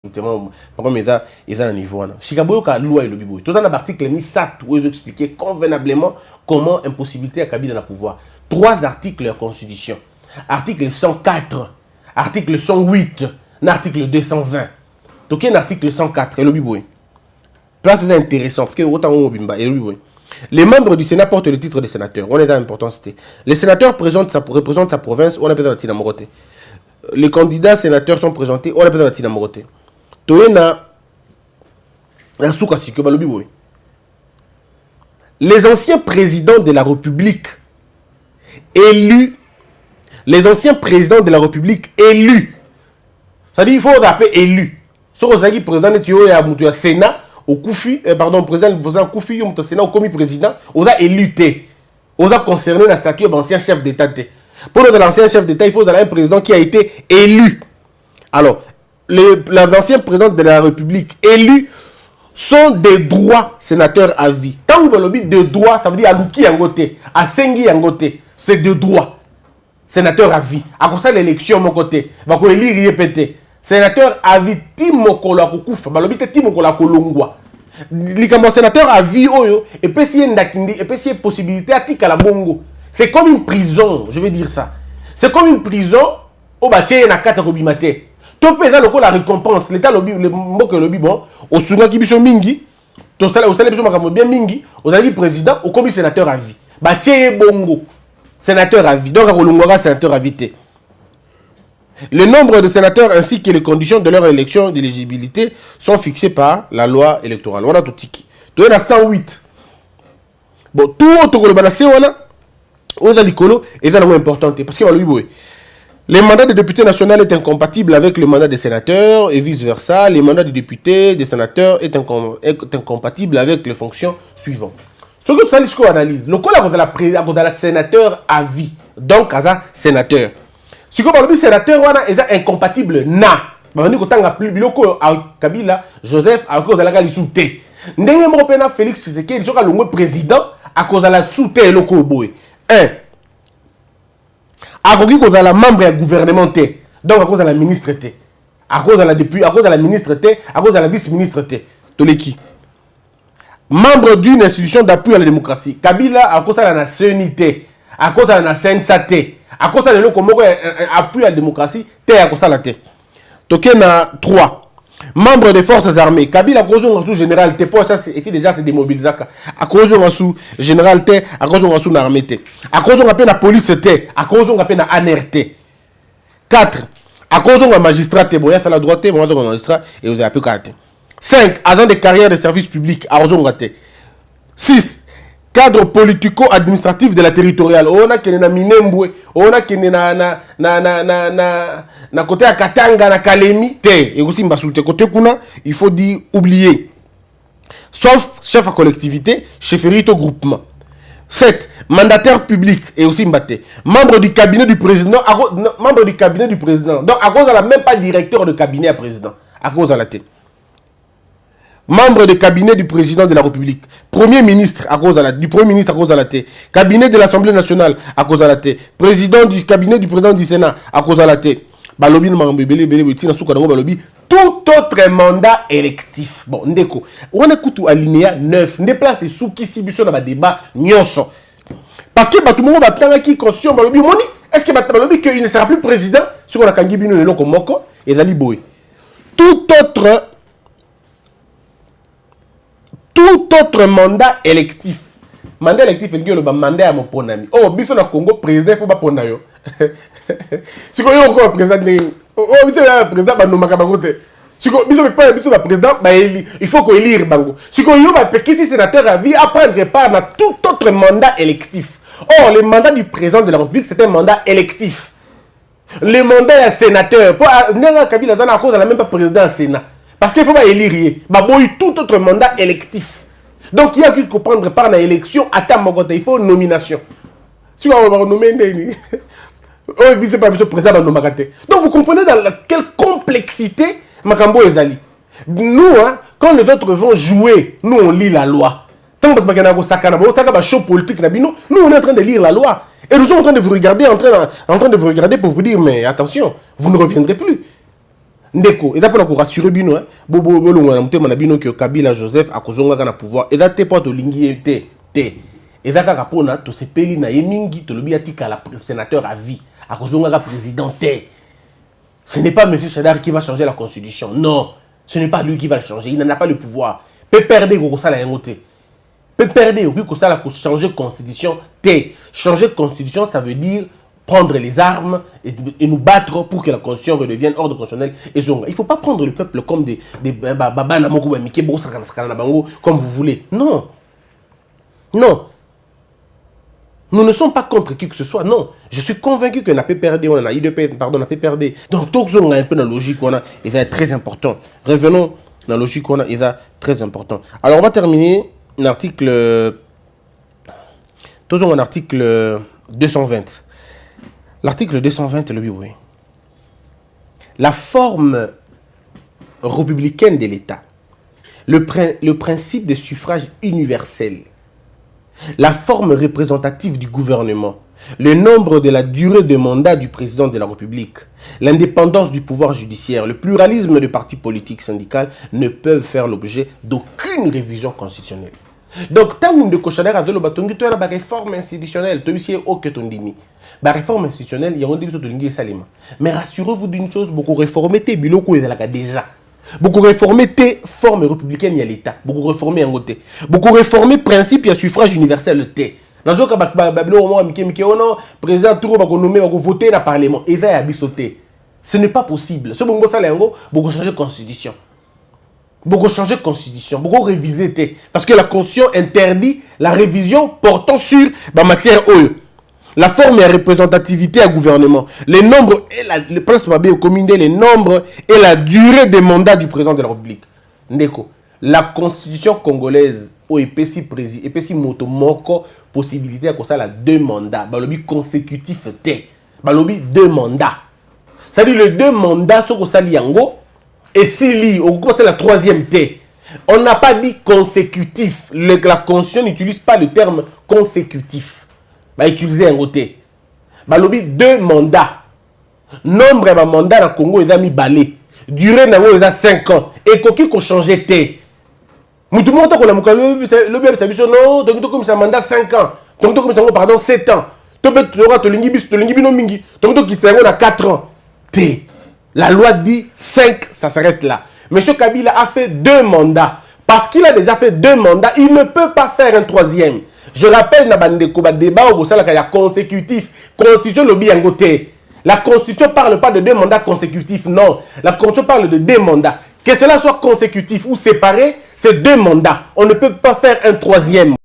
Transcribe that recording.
par contre, ils ont un niveau. Chicago, la loi et le bibo. Tout un article mis ça, où ils expliquent convenablement comment impossibilité à Kabila dans le pouvoir. 3 articles de la Constitution. Article 104, article 108, article 220. Donc, il y a un article 104 et le bibo. Place intéressante, parce que autant au bimba et le bibo. Les membres du Sénat portent le titre de sénateur. On est dans l'importance. Les sénateurs représentent sa province, on appelle la Tinamorote. Les candidats sénateurs sont présentés, on appelle la Tinamorote. Les anciens présidents de la République élus, c'est-à-dire il faut rappeler élus. Si vous avez président du Sénat, au Koufi, pardon, président Koufi, au Sénat, au commis président, vous avez élu, vous avez concerné la statut de l'ancien chef d'État. Pour l'ancien chef d'État, il faut avoir un président qui a été élu. Alors, les anciens présidents de la République élus sont des droits sénateurs à vie. Quand vous avez de droits, ça veut dire à Luki Yangote, à Sengi Yangote, c'est de droits. Sénateur à vie. À cause de l'élection, mon côté, va qu'on élire répété. Sénateur à vie, Timokolo Akoufa, balobite Timokolo Akolongwa. Likamo sénateur à vie, oyo, et puis s'il y a une possibilité à tika la bongo. C'est comme une prison, je vais dire ça. C'est comme une prison, au bâtiment, na kata kobimate. Tout peut être la récompense. L'État lobby, le mot que lobby bon, au Soudan qui biso mingi, au salaire biso makamo bien mingi, au ali président, au commis sénateur à vie. Bâtiment bongo, sénateur à vie. Donc à Kolongora sénateur à vie. Le nombre de sénateurs ainsi que les conditions de leur élection d'éligibilité sont fixées par la loi électorale. On a tout tiki. Tu es à 108. Bon, tout autre que le balancé, on a. On a l'icolo et c'est important parce que le mandat de député national est incompatible avec le mandat des sénateurs et vice-versa. Le mandat de député, des sénateurs est incompatible avec les fonctions suivantes. Ce que tu as dit, analyse. Le cas de la sénateur à vie. Donc, à sénateur. Si vous parlez de sénateur, est incompatible. Na. Kabila, Joseph, à cause de la souté. Ndenge Félix Tshisekedi, il sera le président à cause de la souté. 1. À cause de la membre gouvernemental. Donc à cause de la ministre. À cause de la députée, à cause de la ministre, à cause de la vice-ministre. Toleki. Membre d'une institution d'appui à la démocratie. Kabila, à cause de la nationalité. À cause de la sensate. À cause de l'appui à la démocratie. À cause de la tête. Tokena 3. Membre des forces armées. Kabila, à cause de général T. Pour ça, c'est déjà démobilisé. À cause de général T. À cause de l'armée T. À cause de la police T. À cause de la ANRT. 4. À cause de la magistrat T. Bon, il y a la droite T. Bon, il y a magistrat. Et vous avez appelé 4. 5. Agent de carrière de services publics. À cause de T. 6. Cadre politico-administratif de la territoriale. On a qui na Minembwe, on a qui na côté à Katanga, na Kalemi, et aussi Mbasoulte côté kuna, il faut dire oublier. Sauf chef à collectivité, chefferie au groupement. 7. Mandataire public et aussi Mbaté. Membre du cabinet du président, Donc à cause de la même pas directeur de cabinet à président, à cause de la tête. Membre du cabinet du président de la République, premier ministre à cause de la, du premier ministre à cause de la T, cabinet de l'Assemblée nationale à cause de la T, président du cabinet du président du Sénat à cause de la T, tout autre mandat électif. Bon, ndeko, on a écouté alinéa 9, ne place sous qui si biso na débat nyonso. Parce que tout le monde va prendre qui conscient balobi moni, est-ce que balobi qu'il ne sera plus président sur la kangi bino lelo komoko et zali boy. Tout autre mandat électif. Mandat électif, c'est le mandat à mon ponami. Oh, biso na Congo, président, il faut pas prendre yo. Si vous avez encore président, président, si vous avez président, il faut qu'on élire Bango. Si vous avez sénateur à vie, à prendre part à tout autre mandat électif. Or, le mandat du président de la République, c'est un mandat électif. Le mandat est sénateur. Pour Kabila, ça n'a cause la même pas président au Sénat. Parce qu'il ne faut pas élire. Tout autre mandat électif. Donc, il y a qu'il faut prendre part à l'élection à Tamogote. Il faut une nomination. Si vous avez nommé, donc, vous comprenez dans quelle complexité Makambo Ezali. Nous, quand les autres vont jouer, nous, on lit la loi. Tant que vous show politique, nous, on est en train de lire la loi. Et nous sommes en train de vous regarder, en train de vous regarder pour vous dire, mais attention, vous ne reviendrez plus. ndeko eza pona ko rassurer bino bobo bolonga na mutema na bino que Kabila Joseph akozonga na pouvoir eza te po to lingi te eza kaka pona to sepeli na yemingi to lobi atika la sénateur à vie akozonga président te. Ce n'est pas monsieur Chadar qui va changer la constitution, non, ce n'est pas lui qui va le changer, il n'en a pas le pouvoir. Peut perdre ko sala yango te, peut perdre ko sala ko changer constitution te. Changer constitution ça veut dire prendre les armes et nous battre pour que la constitution redevienne ordre constitutionnel et zonga. Il ne faut pas prendre le peuple comme des babana moko mike bo sakana na bango comme vous voulez. Non. Non. Nous ne sommes pas contre qui que ce soit, non. Je suis convaincu que n'a pas perdu, on a IDP, pardon, n'a pas perdu. Donc, tout ce qu'on a un peu dans la logique, on a, et ça est très important. Revenons dans la logique, on a, et ça très important. Alors, on va terminer l'article, toujours un article 220. L'article 220, le oui. La forme républicaine de l'État, le principe de suffrage universel, la forme représentative du gouvernement, le nombre de la durée de mandat du président de la République, l'indépendance du pouvoir judiciaire, le pluralisme des partis politiques syndicaux ne peuvent faire l'objet d'aucune révision constitutionnelle. Donc, tant que Kochaner a dit que la réforme institutionnelle, la réforme institutionnelle, il y a un salima. Mais rassurez-vous d'une chose, beaucoup réformer tes biloko déjà. Beaucoup réformer tes formes républicaines, il y a l'État. Beaucoup réformer en côté. Beaucoup réformer principe, il y a suffrage universel, T. Dans le cas président Touro va nommer, va voter dans le Parlement. Et va y sauter. Ce n'est pas possible. Ce bongo ça beaucoup changer constitution. Beaucoup changer constitution, beaucoup réviser T. Parce que la constitution interdit la révision portant sur la matière oil. La forme et la représentativité à gouvernement, les nombres et le principe au communauté, les nombres et la durée des mandats du président de la République. Ndeko, la constitution congolaise au EPC président, EPC moto moko possibilité à ça la 2 mandats, balobi consécutif té, balobi 2 mandats. C'est-à-dire les 2 mandats sont ça liango et si li au c'est la 3e té. On n'a pas dit consécutif. La constitution n'utilise pas le terme consécutif. Va utiliser un côté. Balobi 2 mandats. Nombre de mandats dans le Congo est mis balé. Durée est 5 ans. Et qui qu'on changer té. Moutou monta qu'on a le bien ça non, donc comme ça mandat 5 ans. Donc comme ça pardon 7 ans. Tu peux te lingi no mingi. Donc qui t'engo à 4 ans. Té. La loi dit 5, ça s'arrête là. Monsieur Kabila a fait 2 mandats. Parce qu'il a déjà fait 2 mandats, il ne peut pas faire un 3e. Je rappelle na bandeko ba débat au sala kaya consécutif. Constitution lobby yangote. La constitution parle pas de 2 mandats consécutifs, non. La constitution parle de 2 mandats. Que cela soit consécutif ou séparé, c'est 2 mandats. On ne peut pas faire un 3e.